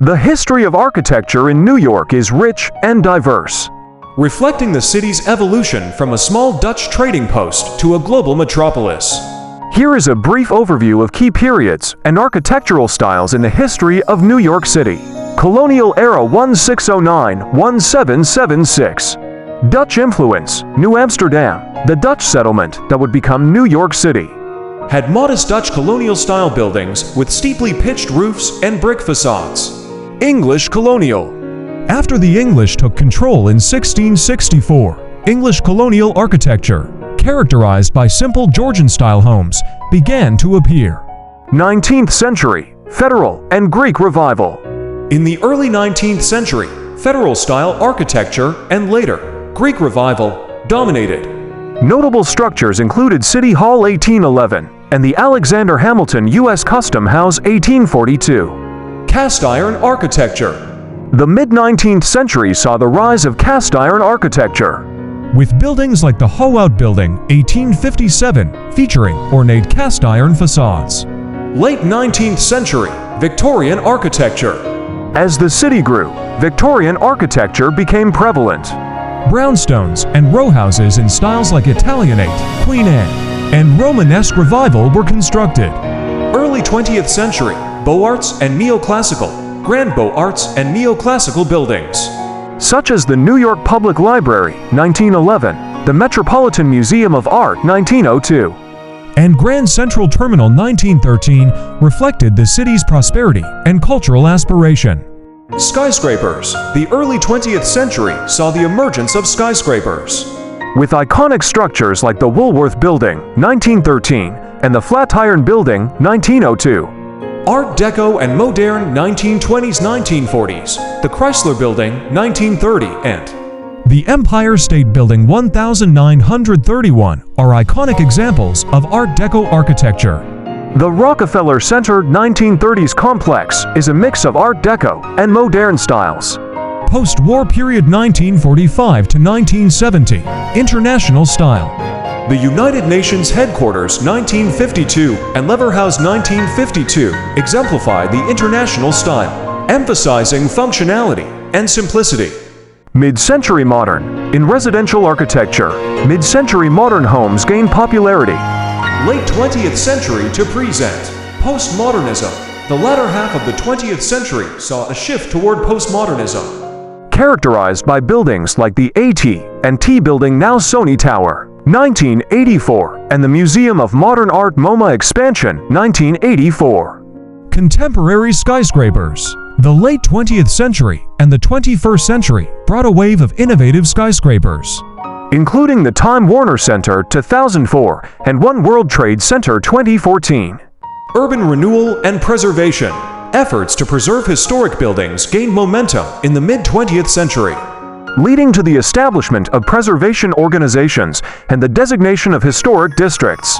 The history of architecture in New York is rich and diverse, reflecting the city's evolution from a small Dutch trading post to a global metropolis. Here is a brief overview of key periods and architectural styles in the history of New York City. Colonial era 1609–1776. Dutch influence, New Amsterdam, the Dutch settlement that would become New York City. Had modest Dutch colonial-style buildings with steeply pitched roofs and brick facades. English colonial. After the English took control in 1664, English colonial architecture, characterized by simple Georgian-style homes, began to appear. 19th century, Federal and Greek revival. In the early 19th century, Federal-style architecture and later, Greek revival dominated. Notable structures included City Hall 1811 and the Alexander Hamilton U.S. Custom House 1842. Cast-iron architecture. The mid-19th century saw the rise of cast-iron architecture, with buildings like the Howard Building, 1857, featuring ornate cast-iron facades. Late 19th century, Victorian architecture. As the city grew, Victorian architecture became prevalent. Brownstones and row houses in styles like Italianate, Queen Anne, and Romanesque revival were constructed. Early 20th century, Beaux Arts and Neoclassical, Grand Beaux Arts and Neoclassical buildings, such as the New York Public Library, 1911, the Metropolitan Museum of Art, 1902, and Grand Central Terminal, 1913, reflected the city's prosperity and cultural aspiration. Skyscrapers. The early 20th century saw the emergence of skyscrapers, with iconic structures like the Woolworth Building, 1913, and the Flatiron Building, 1902. Art Deco and modern 1920s-1940s, the Chrysler Building, 1930, and the Empire State Building, 1931, are iconic examples of Art Deco architecture. The Rockefeller Center 1930s complex is a mix of Art Deco and modern styles. Post-war period 1945 to 1970, international style. The United Nations Headquarters, 1952, and Lever House, 1952, exemplify the international style, emphasizing functionality and simplicity. Mid-century modern. In residential architecture, mid-century modern homes gained popularity. Late 20th century to present. Postmodernism. The latter half of the 20th century saw a shift toward postmodernism, characterized by buildings like the A.T. and T Building, now Sony Tower, 1984, and the Museum of Modern Art MoMA Expansion, 1984. Contemporary skyscrapers. The late 20th century and the 21st century brought a wave of innovative skyscrapers, including the Time Warner Center 2004 and One World Trade Center 2014. Urban renewal and preservation. Efforts to preserve historic buildings gained momentum in the mid-20th century, leading to the establishment of preservation organizations and the designation of historic districts.